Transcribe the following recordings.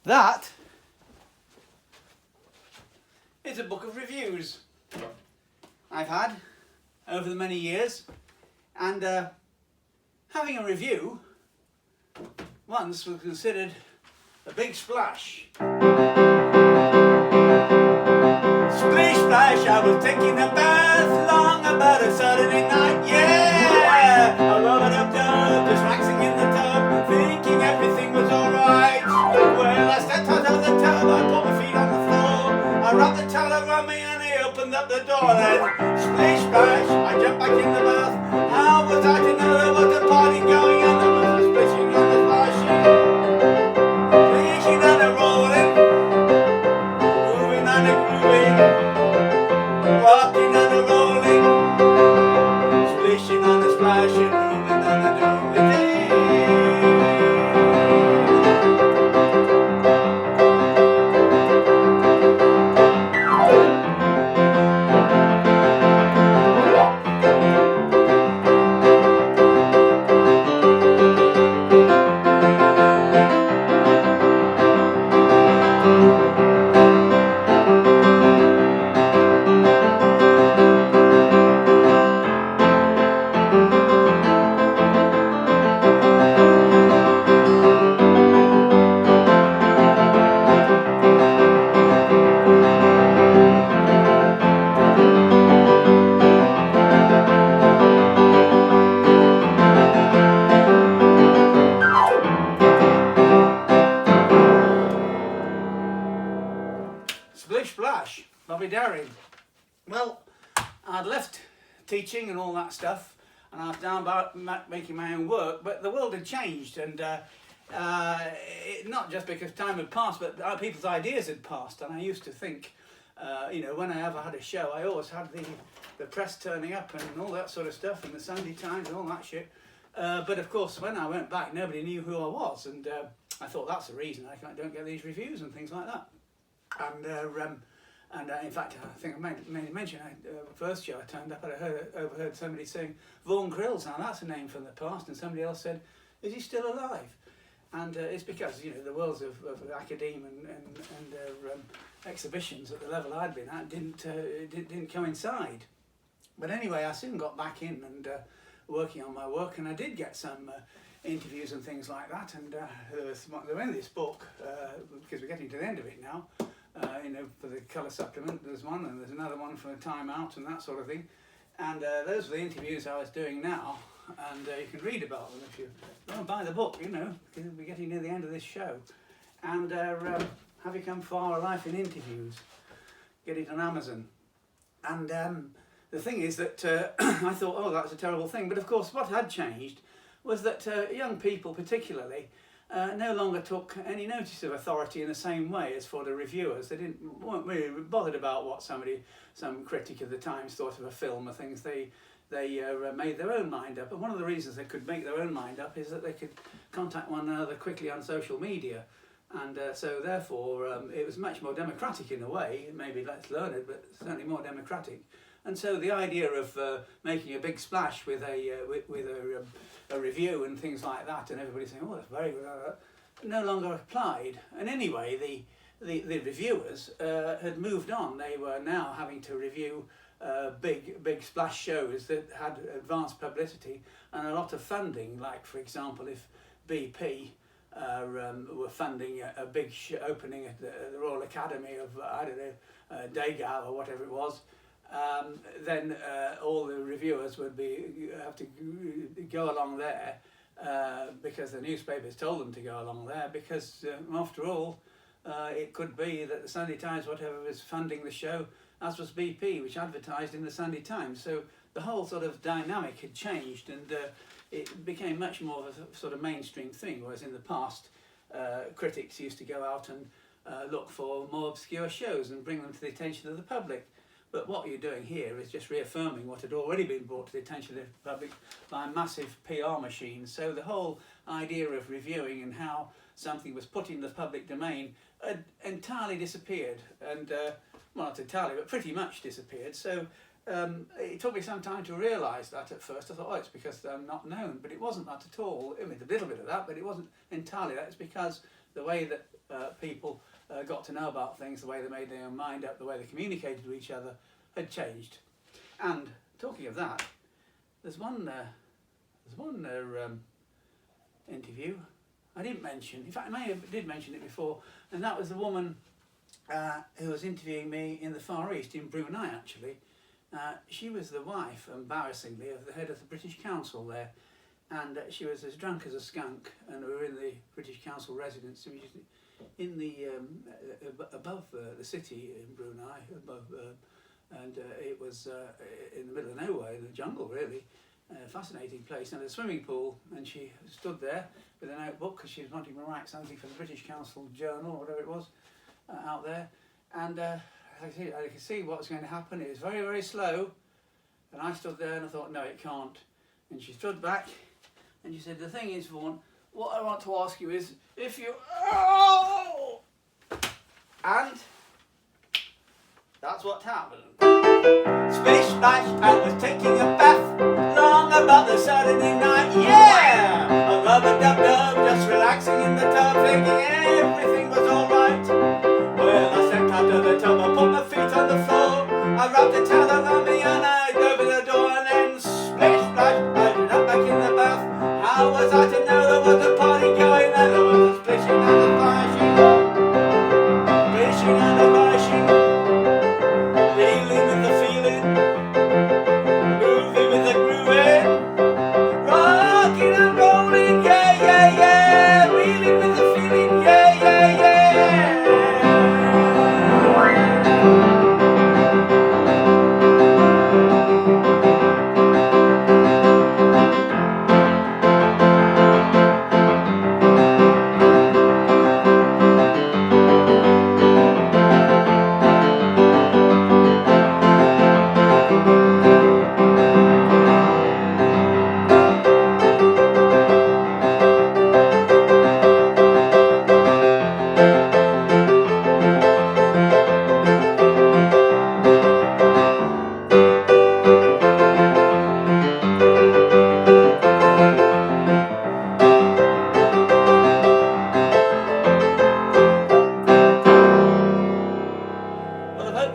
That is a book of reviews I've had over the many years, and having a review once was considered a big splash. Splish Splash, I was taking a bath long about a Saturday night, yeah! I rubbed up dub, just relaxing in the tub, thinking everything was alright. Well, I stepped out of the tub, I put my feet on the floor, I wrapped the towel around me and I opened up the door. Then, splish splash, I jumped back in the bath. How was I to know there was a party going on? There was a splishing on the splashing, splishing and a rolling, moving and a grooving, rocking and a rolling, splishing and a splashing, moving and a doing. Splish Splash, Bobby Darin. Well, I'd left teaching and all that stuff, and I was down about making my own work, but the world had changed, and not just because time had passed, but people's ideas had passed. And I used to think, you know, when I ever had a show, I always had the press turning up and all that sort of stuff, and the Sunday Times and all that shit. But of course, when I went back, nobody knew who I was, and I thought that's the reason I don't get these reviews and things like that. And in fact, I think I made mention, first show I turned up, I overheard somebody saying, Vaughan Grills, now that's a name from the past, and somebody else said, is he still alive? And it's because, you know, the worlds of academe and exhibitions at the level I'd been at didn't coincide. But anyway, I soon got back in and working on my work, and I did get some interviews and things like that, and there were in this book, because we're getting to the end of it now, you know, for the colour supplement, there's one, and there's another one for the Time Out and that sort of thing, and those are the interviews I was doing now, and you can read about them if you go and buy the book, you know, because we're getting near the end of this show. And Have You Come Far, A Life in Interviews, get it on Amazon. And the thing is that I thought, oh, that's a terrible thing, but of course what had changed was that young people particularly no longer took any notice of authority in the same way as for the reviewers. They weren't really bothered about what some critic of the Times thought of a film or things. They made their own mind up, and one of the reasons they could make their own mind up is that they could contact one another quickly on social media, and so therefore it was much more democratic in a way, maybe less learned, but certainly more democratic. And so the idea of making a big splash with a review and things like that, and everybody saying, oh, that's very good, no longer applied. And anyway, the reviewers had moved on. They were now having to review big splash shows that had advanced publicity and a lot of funding. Like, for example, if BP were funding a big opening at the Royal Academy of, I don't know, Degas or whatever it was, then all the reviewers would have to go along there because the newspapers told them to go along there, because after all, it could be that the Sunday Times, whatever, was funding the show, as was BP, which advertised in the Sunday Times. So the whole sort of dynamic had changed, and it became much more of a sort of mainstream thing, whereas in the past critics used to go out and look for more obscure shows and bring them to the attention of the public. But what you're doing here is just reaffirming what had already been brought to the attention of the public by massive PR machines. So the whole idea of reviewing and how something was put in the public domain had entirely disappeared, and well, not entirely, but pretty much disappeared. So it took me some time to realise that at first. I thought, oh, it's because I'm not known, but it wasn't that at all. I mean, a little bit of that, but it wasn't entirely that. It's because the way that people got to know about things, the way they made their own mind up, the way they communicated with each other had changed. And talking of that, there's one interview I didn't mention. In fact, did mention it before, and that was the woman who was interviewing me in the Far East, in Brunei actually. She was the wife, embarrassingly, of the head of the British Council there, and she was as drunk as a skunk, and we were in the British Council residence, which is in the above the city in Brunei, and it was in the middle of nowhere, in the jungle really. Fascinating place, and a swimming pool, and she stood there with a notebook because she was wanting to write something for the British Council Journal or whatever it was out there, and I could see what was going to happen. It was very, very slow, and I stood there and I thought, no, it can't. And she stood back and she said, the thing is, Vaughan, what I want to ask you is if you... Oh! And that's what happened. Splish Splash, I was taking a bath long about the Saturday night, yeah! A rub-a-dub-dub, just relaxing in the tub, thinking everything was alright. Well, I stepped out of the tub, I put my feet on the floor, I rubbed the towel around me and I opened the door, and then splish splash, I ended up back in the bath. How was I to know there was a party going and there was a splishing and a splashing, splishing and a splashing, reeling with the feeling, moving with the grooving, rocking and rolling, yeah, yeah, yeah, reeling with the feeling, yeah, yeah, yeah.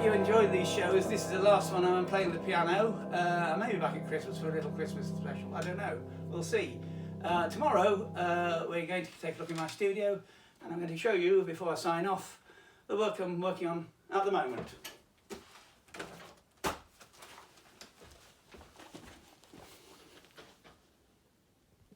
You enjoyed these shows. This is the last one. I'm playing the piano. Maybe back at Christmas for a little Christmas special. I don't know. We'll see. Tomorrow we're going to take a look in my studio, and I'm going to show you, before I sign off, the work I'm working on at the moment.